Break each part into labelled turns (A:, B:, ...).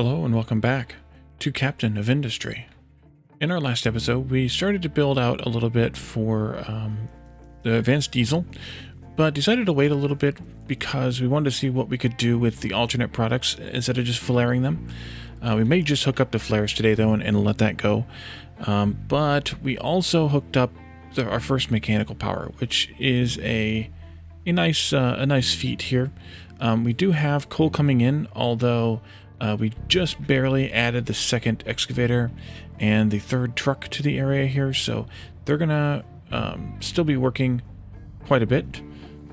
A: Hello and welcome back to Captain of Industry. In our last episode, we started to build out a little bit for the advanced diesel, but decided to wait a little bit because we wanted to see what we could do with the alternate products instead of just flaring them. We may just hook up the flares today though and let that go, but we also hooked up our first mechanical power, which is a nice feat here. We do have coal coming in, although we just barely added the second excavator and the third truck to the area here, so they're gonna still be working quite a bit.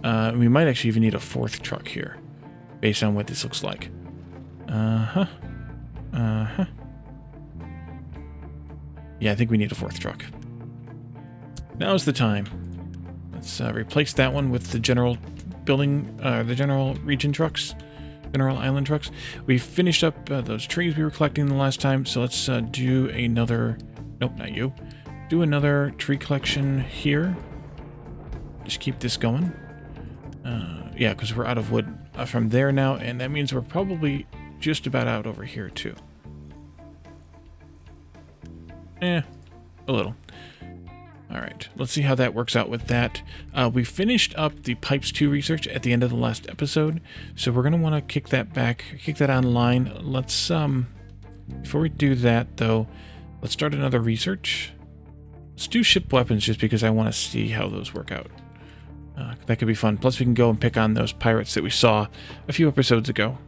A: We might actually even need a fourth truck here, based on what this looks like. Yeah, I think we need a fourth truck. Now's the time. Let's replace that one with the general building, the general region trucks. General island trucks. We finished up those trees we were collecting the last time, so let's do another... Nope, not you. Do another tree collection here. Just keep this going. Yeah, because we're out of wood from there now, and that means we're probably just about out over here too. A little. Alright, let's see how that works out with that. We finished up the Pipes 2 research at the end of the last episode, so we're going to want to kick that online. Let's, before we do that though, let's start another research. Let's do ship weapons just because I want to see how those work out. That could be fun. Plus we can go and pick on those pirates that we saw a few episodes ago.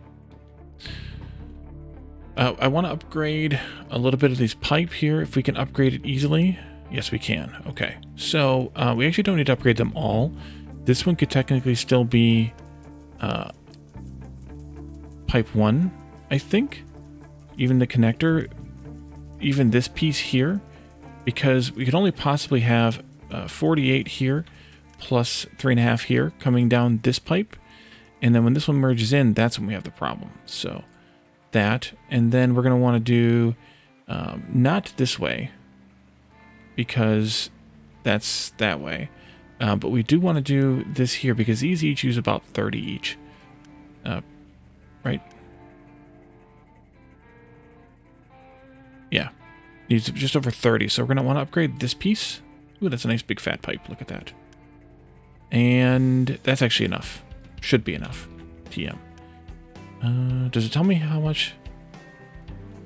A: I want to upgrade a little bit of these pipe here, if we can upgrade it easily. Yes, we can. Okay. So, we actually don't need to upgrade them all. This one could technically still be pipe 1, I think. Even the connector, even this piece here, because we could only possibly have 48 here, plus 3.5 here, coming down this pipe. And then when this one merges in, that's when we have the problem. So, that. And then we're going to want to do, not this way, because that's that way. But we do want to do this here because these each use about 30 each. Right? Yeah. Needs just over 30. So we're going to want to upgrade this piece. Ooh, that's a nice big fat pipe. Look at that. And that's actually enough. Should be enough. TM. Does it tell me how much?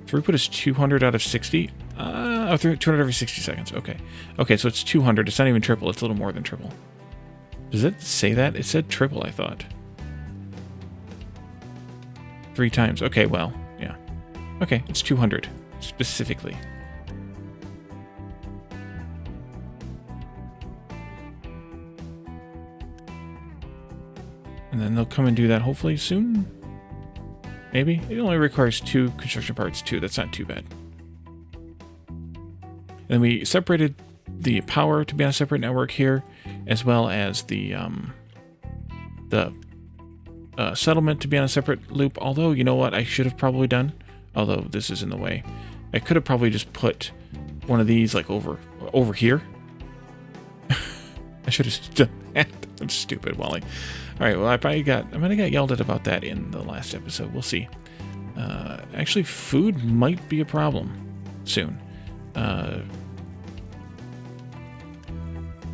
A: Throughput is 200 out of 60. 200 every 60 seconds. Okay. Okay, so it's 200. It's not even triple. It's a little more than triple. Does it say that? It said triple, I thought. 3 times. Okay, well, yeah. Okay, it's 200, specifically. And then they'll come and do that hopefully soon. Maybe. It only requires 2 construction parts, too. That's not too bad. Then we separated the power to be on a separate network here, as well as the settlement to be on a separate loop. Although, you know what I should have probably done? Although this is in the way. I could have probably just put one of these like over here. I should have done that. I'm stupid, Wally. Alright, well I might have got yelled at about that in the last episode. We'll see. Actually, food might be a problem soon.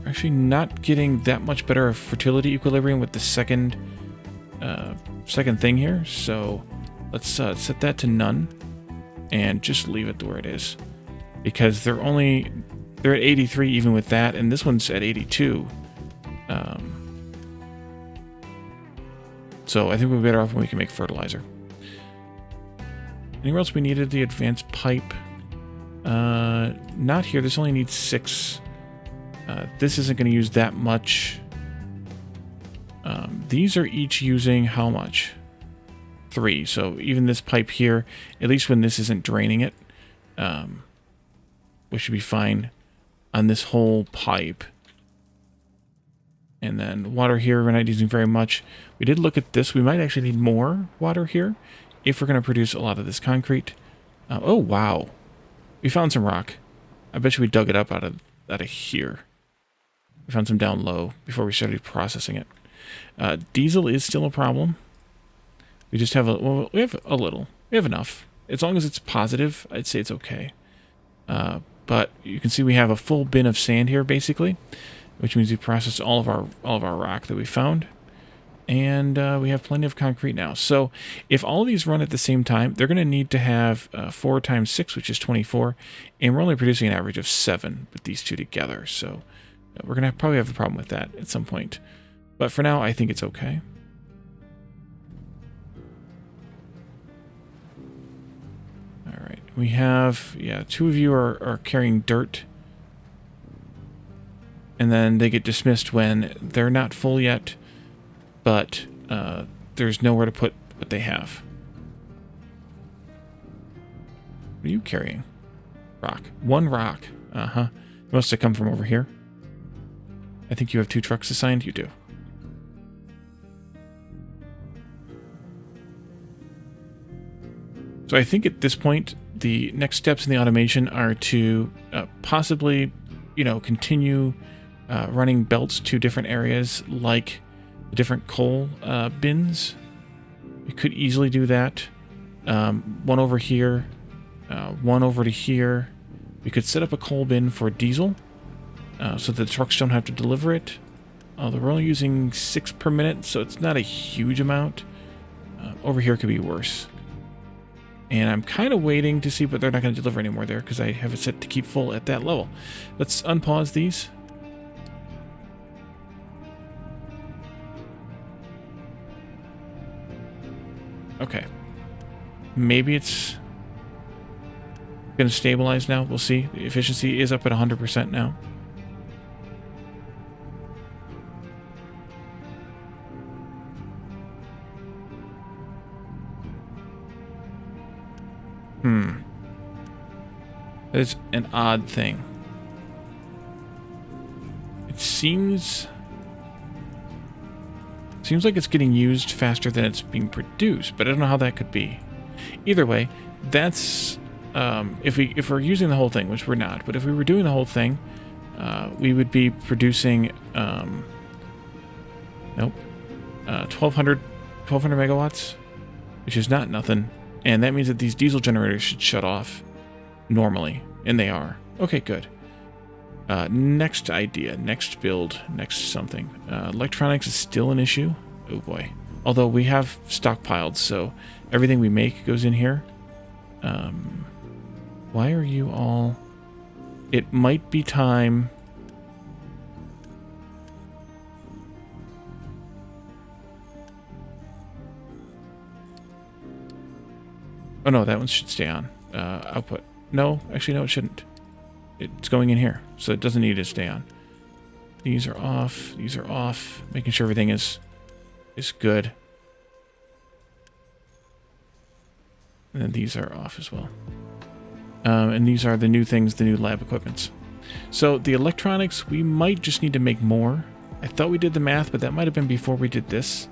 A: Actually not getting that much better of fertility equilibrium with the second thing here, so let's set that to none and just leave it to where it is, because they're at 83 even with that, and this one's at 82. So I think we're better off when we can make fertilizer. Anywhere else we needed the advanced pipe? Not here. This only needs 6. This isn't going to use that much. These are each using how much? 3. So even this pipe here, at least when this isn't draining it, we should be fine on this whole pipe. And then water here, we're not using very much. We did look at this. We might actually need more water here if we're going to produce a lot of this concrete. Oh, wow. We found some rock. I bet you we dug it up out of here. We found some down low before we started processing it. Diesel is still a problem. We just have we have a little. We have enough. As long as it's positive, I'd say it's okay. But you can see we have a full bin of sand here, basically, which means we processed all of our rock that we found. And we have plenty of concrete now. So if all of these run at the same time, they're going to need to have 4 times 6, which is 24. And we're only producing an average of 7 with these two together. So we're going to probably have a problem with that at some point. But for now, I think it's okay. All right. We have, yeah, 2 of you are carrying dirt. And then they get dismissed when they're not full yet. But there's nowhere to put what they have. What are you carrying? Rock. 1 rock. Uh-huh. It must have come from over here. I think you have 2 trucks assigned. You do. So I think at this point, the next steps in the automation are to possibly, continue running belts to different areas, like different coal bins. We could easily do that. One over here, one over to here. We could set up a coal bin for diesel so that the trucks don't have to deliver it. Although we're only using 6 per minute, so it's not a huge amount. Over here could be worse. And I'm kind of waiting to see, but they're not going to deliver anymore there because I have it set to keep full at that level. Let's unpause these. Okay. Maybe it's going to stabilize now. We'll see. The efficiency is up at 100% now. That is an odd thing. It seems like it's getting used faster than it's being produced, but I don't know how that could be. Either way, that's if we're using the whole thing, which we're not, but if we were doing the whole thing, we would be producing 1200 megawatts, which is not nothing, and that means that these diesel generators should shut off normally, and they are. Okay, good. Next idea, next build, next something. Electronics is still an issue. Oh boy. Although we have stockpiled, so everything we make goes in here. Why are you all... It might be time... Oh no, that one should stay on. Output. No, actually no, it shouldn't. It's going in here, so it doesn't need to stay on. These are off. These are off. Making sure everything is good. And then these are off as well. And these are the new things, the new lab equipments. So the electronics, we might just need to make more. I thought we did the math, but that might have been before we did this.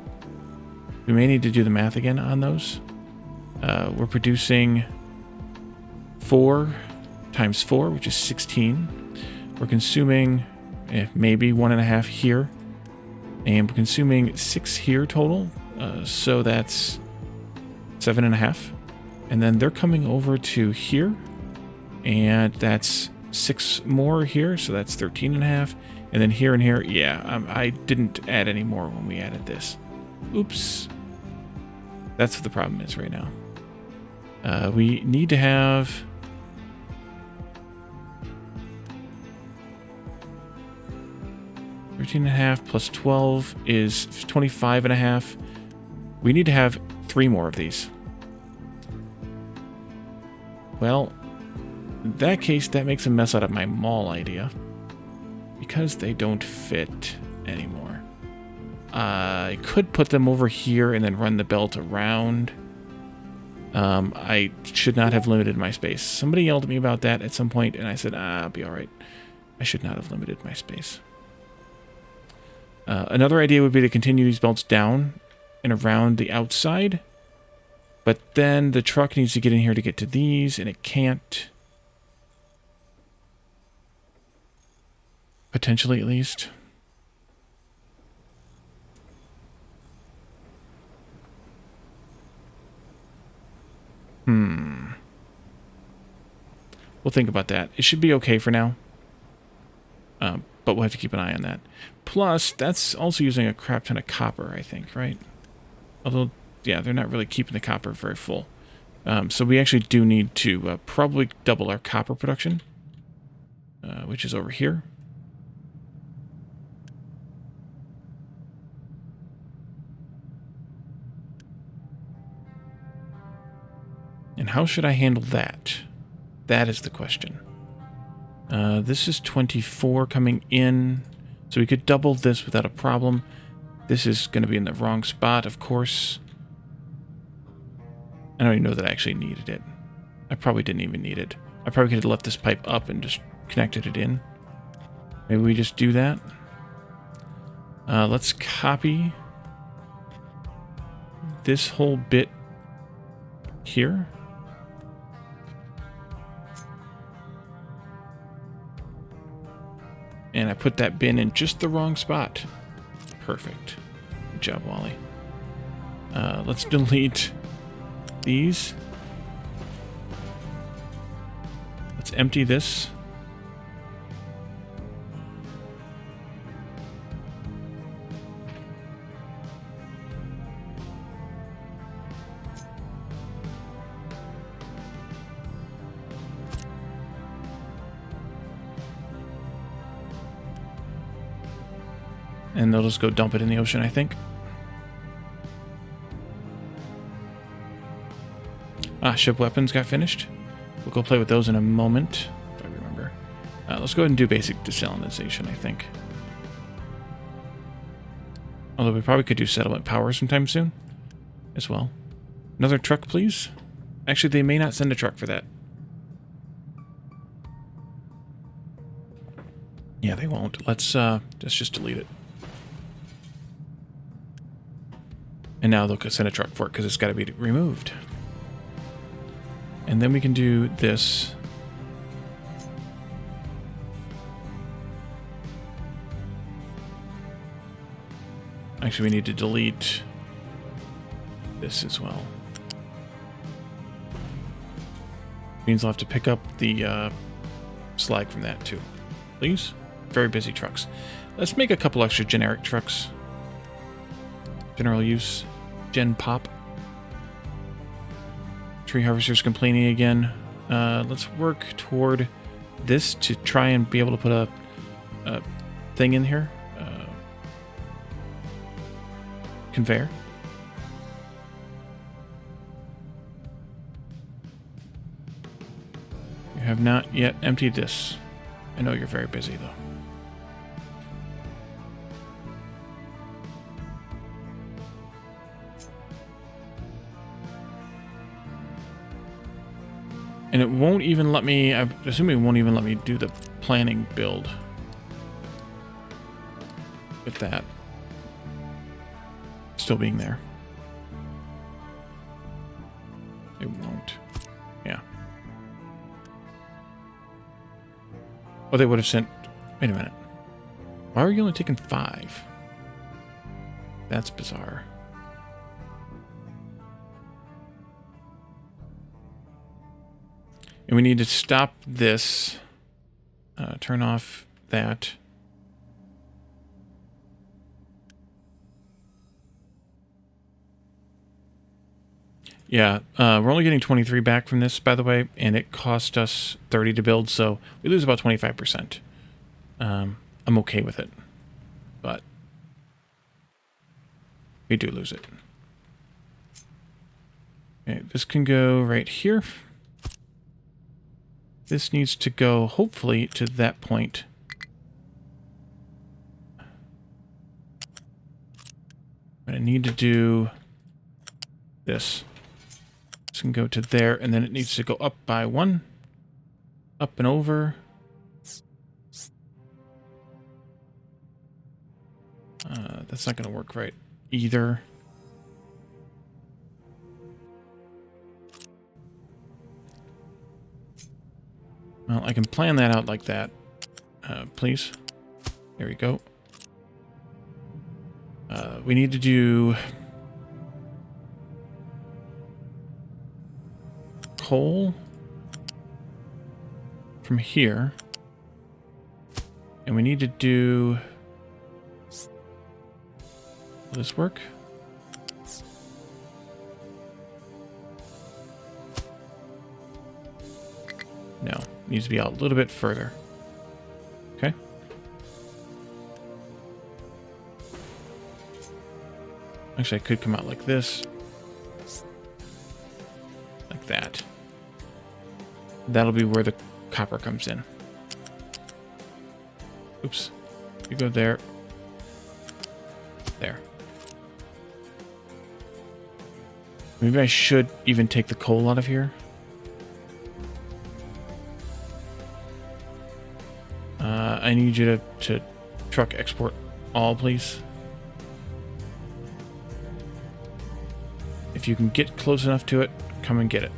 A: We may need to do the math again on those. We're producing 4 times 4, which is 16. We're consuming maybe 1.5 here. And we're consuming 6 here total. So that's 7.5. And then they're coming over to here. And that's 6 more here. So that's 13.5. And then here and here. Yeah, I didn't add any more when we added this. Oops. That's what the problem is right now. We need to have... $13.5 plus 12 is 25.5. We need to have 3 more of these. Well, in that case, that makes a mess out of my mall idea. Because they don't fit anymore. I could put them over here and then run the belt around. I should not have limited my space. Somebody yelled at me about that at some point, and I said, I'll be alright. I should not have limited my space. Another idea would be to continue these belts down and around the outside. But then the truck needs to get in here to get to these, and it can't. Potentially, at least. We'll think about that. It should be okay for now. But we'll have to keep an eye on that. Plus, that's also using a crap ton of copper, I think, right? Although, yeah, they're not really keeping the copper very full. So we actually do need to probably double our copper production, which is over here. And how should I handle that? That is the question. This is 24 coming in, so we could double this without a problem. This is going to be in the wrong spot, of course. I don't even know that I actually needed it. I probably didn't even need it. I probably could have left this pipe up and just connected it in. Maybe we just do that. Let's copy this whole bit here. And I put that bin in just the wrong spot. Perfect. Good job, Wally. Let's delete these. Let's empty this. And they'll just go dump it in the ocean, I think. Ship weapons got finished. We'll go play with those in a moment, if I remember. Let's go ahead and do basic desalinization, I think. Although we probably could do settlement power sometime soon as well. Another truck, please. Actually, they may not send a truck for that. Yeah, they won't. Let's just delete it. And now they'll send a truck for it because it's got to be removed. And then we can do this. Actually, we need to delete this as well. Means I'll have to pick up the slag from that too. Please? Very busy trucks. Let's make a couple extra generic trucks. General use. Gen pop. Tree harvester's complaining again. Let's work toward this to try and be able to put a thing in here. Conveyor. You have not yet emptied this. I know you're very busy though. And it won't even let me, I'm assuming it won't even let me do the planning build with that still being there. It won't. Yeah. Oh, they would have sent, wait a minute. Why are you only taking 5? That's bizarre. And we need to stop this. Turn off that. Yeah, we're only getting 23 back from this, by the way, and it cost us 30 to build, so we lose about 25%. I'm okay with it, but we do lose it. Okay, this can go right here. This needs to go, hopefully, to that point. I'm going to need to do this. This can go to there, and then it needs to go up by 1. Up and over. That's not going to work right either. Well, I can plan that out like that. Please. There we go. We need to do coal. from here. And we need to do... Will this work? No. Needs to be out a little bit further. Okay. Actually, I could come out like this. Like that. That'll be where the copper comes in. Oops. You go there. There. Maybe I should even take the coal out of here. I need you to truck export all, please. If you can get close enough to it, come and get it.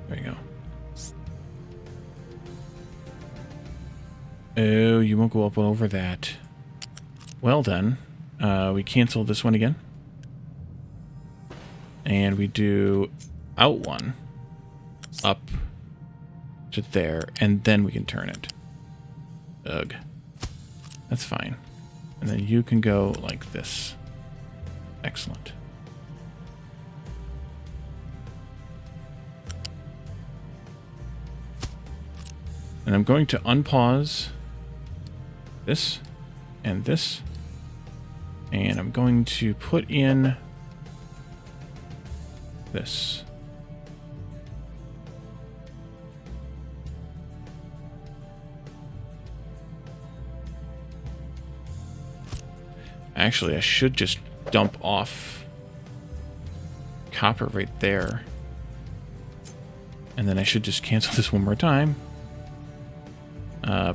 A: There you go. Oh, you won't go up over that. Well then, we cancel this one again. And we do out one, up to there, and then we can turn it. Ugh. That's fine. And then you can go like this. Excellent. And I'm going to unpause this and this. And I'm going to put in this. Actually, I should just dump off copper right there. And then I should just cancel this one more time.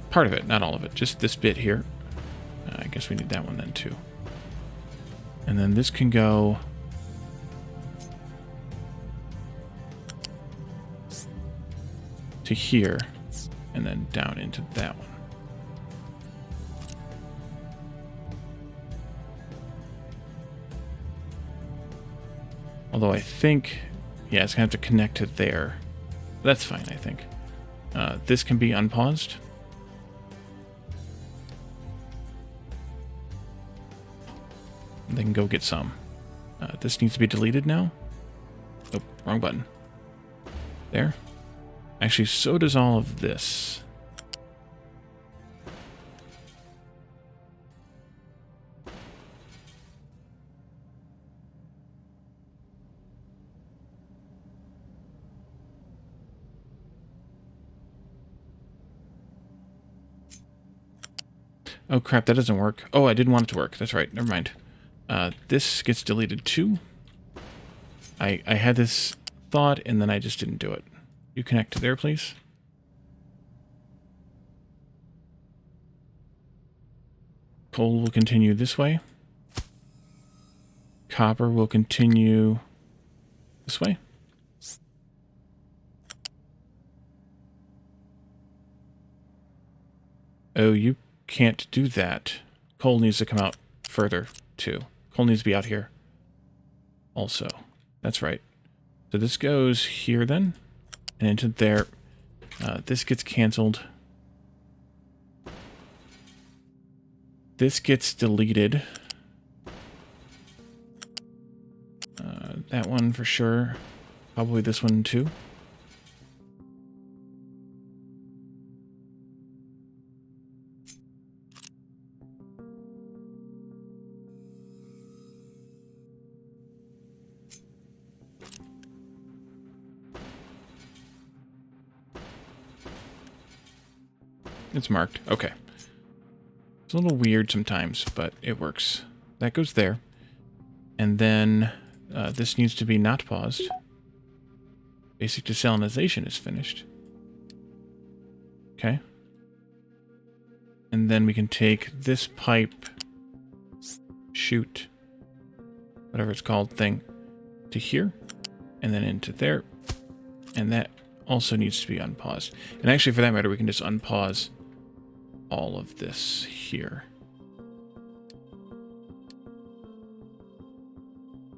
A: Part of it, not all of it. Just this bit here. I guess we need that one then too. And then this can go... to here. And then down into that one. Although I think... yeah, it's going to have to connect to there. That's fine, I think. This can be unpaused. They can go get some. This needs to be deleted now. Oh, wrong button. There. Actually, so does all of this. Oh crap, that doesn't work. Oh, I didn't want it to work. That's right, never mind. This gets deleted too. I had this thought and then I just didn't do it. You connect to there, please. Coal will continue this way. Copper will continue this way. Oh, you can't do that. Coal needs to come out further, too. Coal needs to be out here. Also. That's right. So this goes here, then. And into there. This gets canceled. This gets deleted. That one for sure. Probably this one, too. It's marked. Okay. It's a little weird sometimes, but it works. That goes there. And then this needs to be not paused. Basic desalinization is finished. Okay. And then we can take this pipe, shoot, whatever it's called, thing to here, and then into there. And that also needs to be unpaused. And actually, for that matter, we can just unpause all of this here.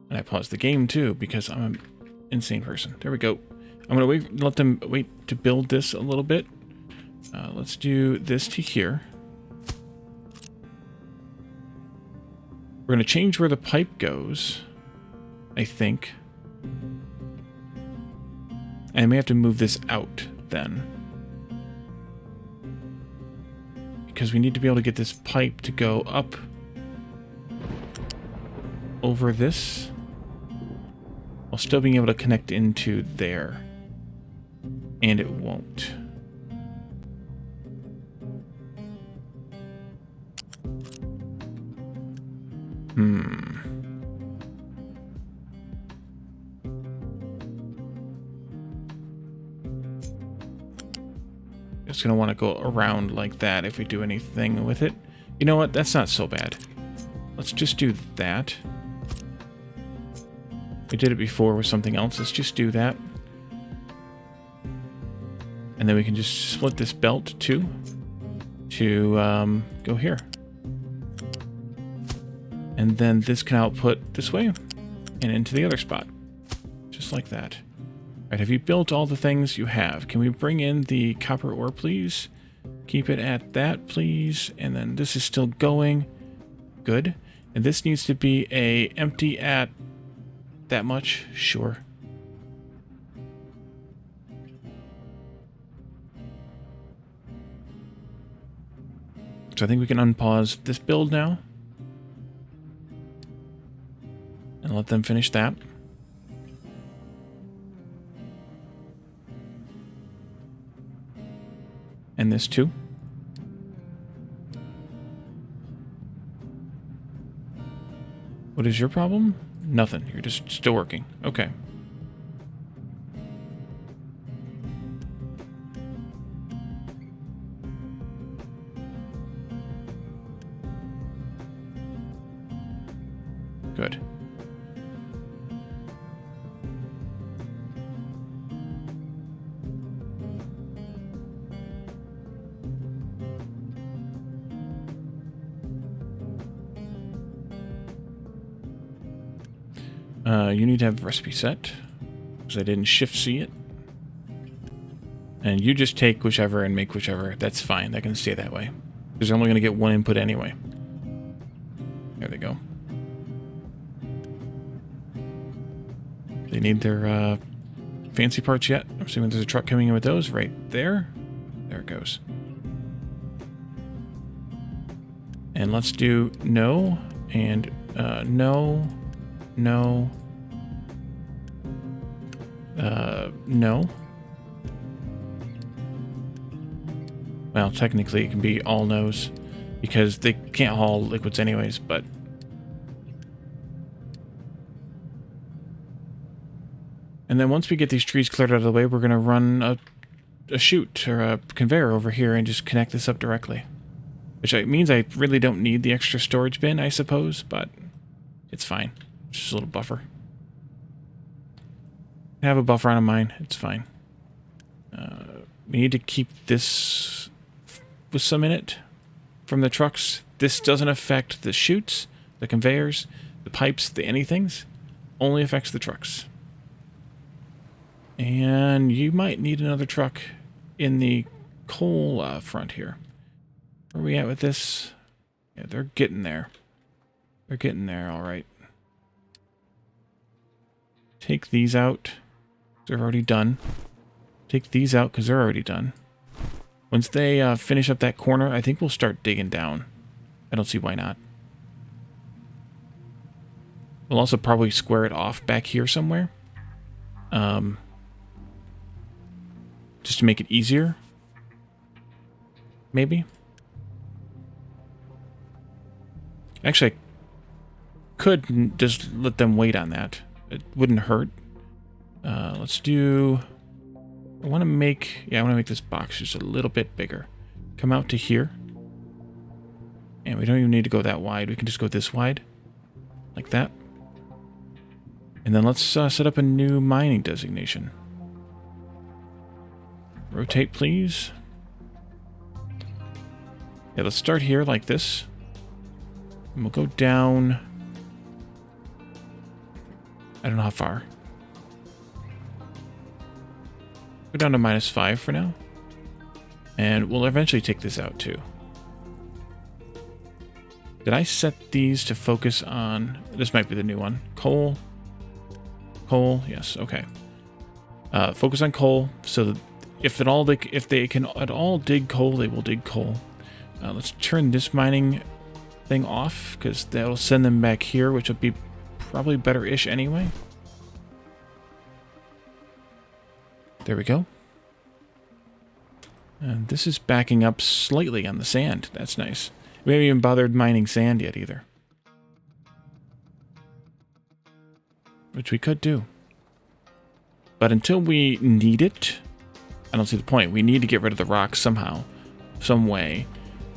A: And I paused the game too because I'm an insane person. There we go. I'm going to let them wait to build this a little bit. Let's do this to here. We're going to change where the pipe goes, I think. And I may have to move this out then. Because we need to be able to get this pipe to go up over this while still being able to connect into there. And it won't. It's going to want to go around like that if we do anything with it. You know what? That's not so bad. Let's just do that. We did it before with something else. Let's just do that. And then we can just split this belt too to go here. And then this can output this way and into the other spot. Just like that. All right, have you built all the things you have? Can we bring in the copper ore, please? Keep it at that, please. And then this is still going. Good. And this needs to be a empty at that much. Sure. So I think we can unpause this build now. And let them finish that. And this too. What is your problem? Nothing. You're just still working. Okay. Good. You need to have the recipe set, because I didn't shift C it. And you just take whichever and make whichever. That's fine. That can stay that way. Because they're only going to get one input anyway. There they go. They need their fancy parts yet. I'm assuming there's a truck coming in with those right there. There it goes. And let's do no and no. No. No. Well, technically it can be all no's because they can't haul liquids anyways, but and then once we get these trees cleared out of the way, we're going to run a chute or a conveyor over here and just connect this up directly. Which means I really don't need the extra storage bin, I suppose, but it's fine. Just a little buffer. I have a buffer on mine. It's fine. We need to keep this with some in it from the trucks. This doesn't affect the chutes, the conveyors, the pipes, the anythings. Only affects the trucks. And you might need another truck in the coal front here. Where are we at with this? Yeah, they're getting there. They're getting there, all right. Take these out. They're already done. Take these out because they're already done. Once they finish up that corner, I think we'll start digging down. I don't see why not. We'll also probably square it off back here somewhere. Just to make it easier. Maybe. Actually, I could just let them wait on that. It wouldn't hurt. Let's do... I want to make this box just a little bit bigger. Come out to here. And we don't even need to go that wide. We can just go this wide. Like that. And then let's set up a new mining designation. Rotate, please. Yeah, let's start here like this. And we'll go down. I don't know how far. Go down to -5 for now. And we'll eventually take this out too. Did I set these to focus on... This might be the new one. Coal. Coal, yes, okay. Focus on coal, so that if they can at all dig coal, they will dig coal. Let's turn this mining thing off, because that'll send them back here, which will be probably better-ish anyway. There we go. And this is backing up slightly on the sand. That's nice. We haven't even bothered mining sand yet either. Which we could do. But until we need it, I don't see the point. We need to get rid of the rocks somehow. Some way.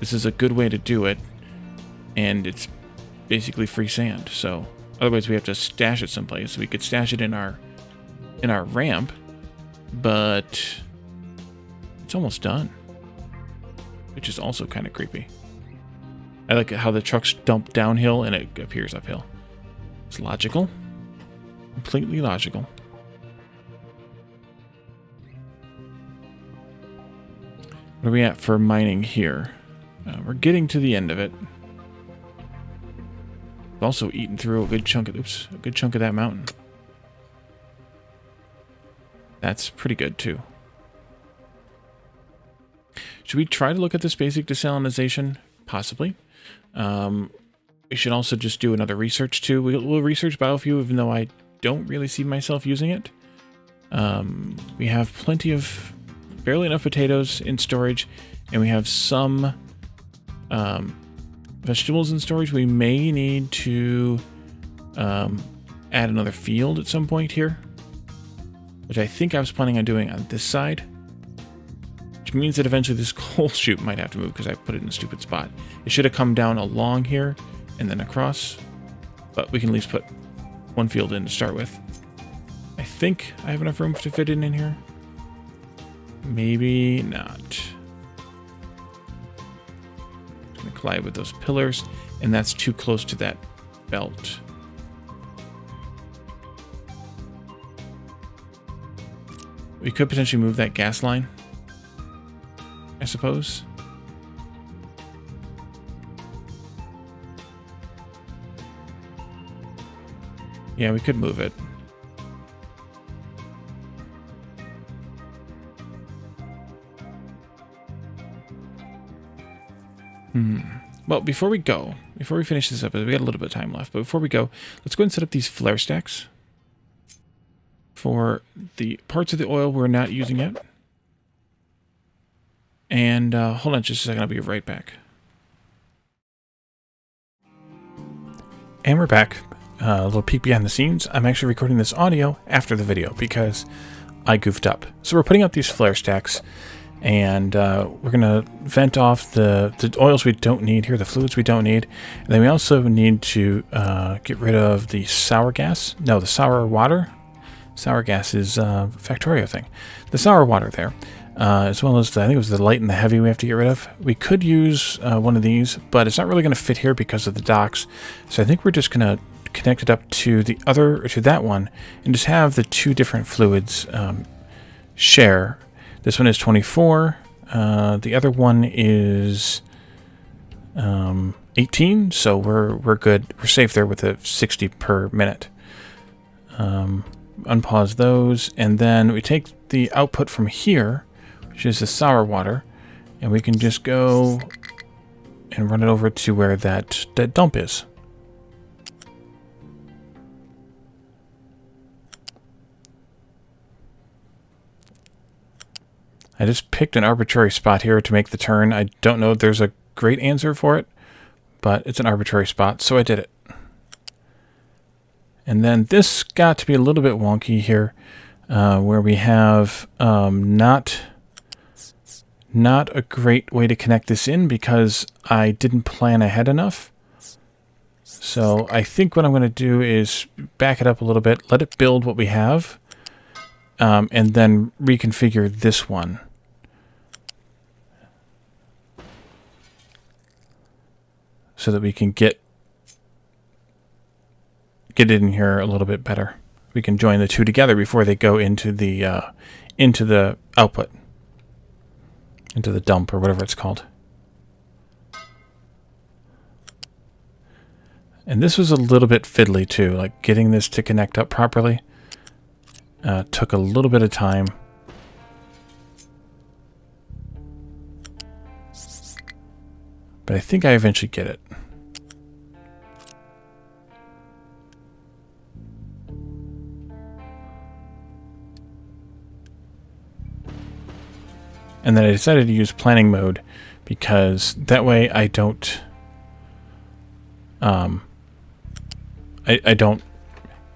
A: This is a good way to do it. And it's basically free sand. So otherwise we have to stash it someplace. We could stash it in our ramp. But it's almost done. Which is also kind of creepy. I like how the trucks dump downhill and it appears uphill. It's logical. Completely logical. What are we at for mining here? We're getting to the end of it. We've also eaten through a good chunk of that mountain. That's pretty good too. Should we try to look at this basic desalinization? Possibly. We should also just do another research too. We'll research biofuel, even though I don't really see myself using it. We have plenty of, barely enough potatoes in storage, and we have some vegetables in storage. We may need to add another field at some point here, which I think I was planning on doing on this side. Which means that eventually this coal chute might have to move because I put it in a stupid spot. It should have come down along here and then across, but we can at least put one field in to start with. I think I have enough room to fit it in here. Maybe not. It's going to collide with those pillars, and that's too close to that belt. We could potentially move that gas line, I suppose. Yeah, we could move it. Well, before we finish this episode, we got a little bit of time left, but before we go, let's go ahead and set up these flare stacks for the parts of the oil we're not using yet. And hold on just a second, I'll be right back. And we're back. A little peek behind the scenes. I'm actually recording this audio after the video because I goofed up. So we're putting up these flare stacks, and we're going to vent off the oils we don't need here, the fluids we don't need. And then we also need to get rid of the sour gas. No, the sour water. Sour gas is a Factorio thing. The sour water there. As well as I think it was the light and the heavy we have to get rid of. We could use one of these, but it's not really going to fit here because of the docks. So I think we're just going to connect it up to the other, or to that one, and just have the two different fluids share. This one is 24. The other one is 18. So we're good. We're safe there with the 60 per minute. Unpause those, and then we take the output from here, which is the sour water, and we can just go and run it over to where that dump is. I just picked an arbitrary spot here to make the turn. I don't know if there's a great answer for it, but it's an arbitrary spot, so I did it. And then this got to be a little bit wonky here, where we have not a great way to connect this in because I didn't plan ahead enough. So I think what I'm going to do is back it up a little bit, let it build what we have, and then reconfigure this one. So that we can get it in here a little bit better. We can join the two together before they go into the output, into the dump or whatever it's called. And this was a little bit fiddly too, like getting this to connect up properly took a little bit of time. But I think I eventually get it. And then I decided to use planning mode because that way I don't I don't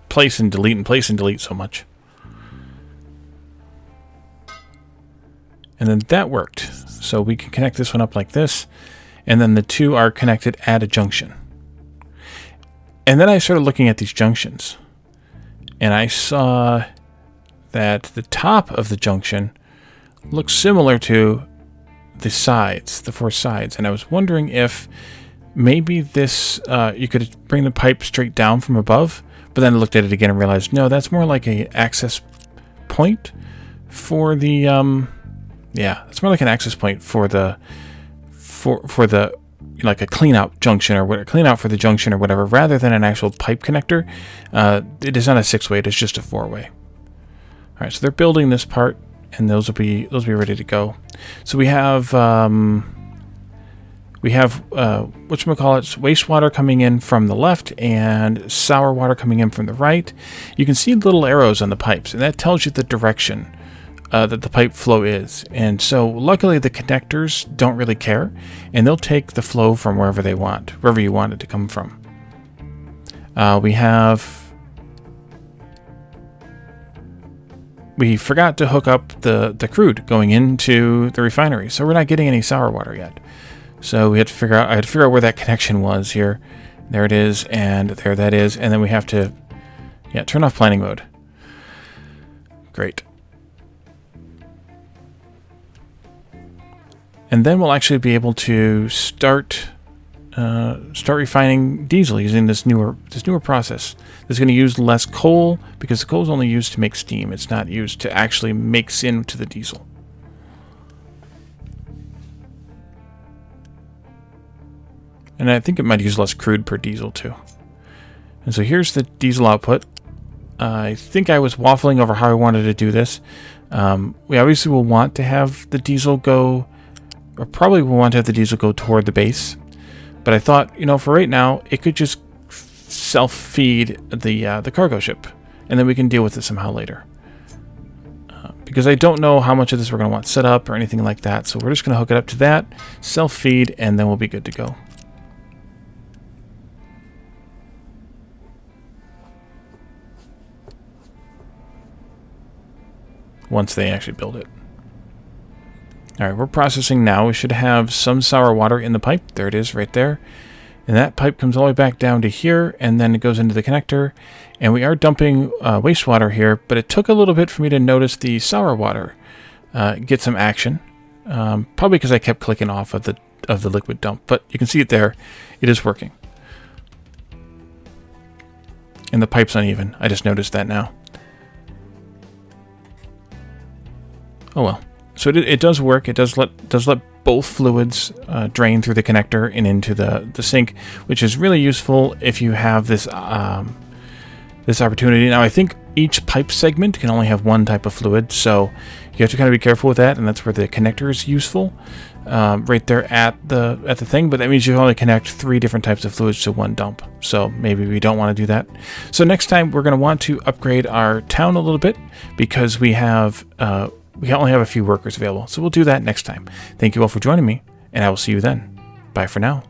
A: place and delete so much. And then that worked. So we can connect this one up like this, and then the two are connected at a junction. And then I started looking at these junctions, and I saw that the top of the junction looks similar to the sides, the four sides. And I was wondering if maybe this, you could bring the pipe straight down from above, but then I looked at it again and realized, no, that's more like an access point for the, yeah, it's more like an access point for the, for the, like a clean out junction or what, clean out for the junction or whatever, rather than an actual pipe connector. It is not a 6-way, it's just a 4-way. All right, so they're building this part, and those will be ready to go. So we have whatchamacallits, wastewater coming in from the left and sour water coming in from the right. You can see little arrows on the pipes, and that tells you the direction that the pipe flow is. And so luckily the connectors don't really care, and they'll take the flow from wherever they want, wherever you want it to come from. We forgot to hook up the crude going into the refinery, so we're not getting any sour water yet. So we had to figure out, I had to figure out where that connection was here. There it is, and there that is, and then we have to, yeah, turn off planning mode. Great. And then we'll actually be able to start refining diesel using this newer process. It's going to use less coal because the coal is only used to make steam. It's not used to actually mix into the diesel. And I think it might use less crude per diesel too. And so here's the diesel output. I think I was waffling over how I wanted to do this. We obviously will want to have the diesel go, or probably will want to have the diesel go toward the base. But I thought, you know, for right now, it could just self-feed the cargo ship, and then we can deal with it somehow later. Because I don't know how much of this we're going to want set up or anything like that, so we're just going to hook it up to that, self-feed, and then we'll be good to go. Once they actually build it. All right, we're processing now. We should have some sour water in the pipe. There it is right there. And that pipe comes all the way back down to here, and then it goes into the connector. And we are dumping wastewater here, but it took a little bit for me to notice the sour water get some action. Probably because I kept clicking off of the liquid dump, but you can see it there. It is working. And the pipe's uneven. I just noticed that now. Oh well. So it does work. It does let both fluids drain through the connector and into the sink, which is really useful if you have this this opportunity. Now I think each pipe segment can only have one type of fluid, so you have to kind of be careful with that, and that's where the connector is useful, right there at the thing. But that means you only connect 3 different types of fluids to one dump. So maybe we don't want to do that. So next time we're going to want to upgrade our town a little bit because we only have a few workers available. So we'll do that next time. Thank you all for joining me, and I will see you then. Bye for now.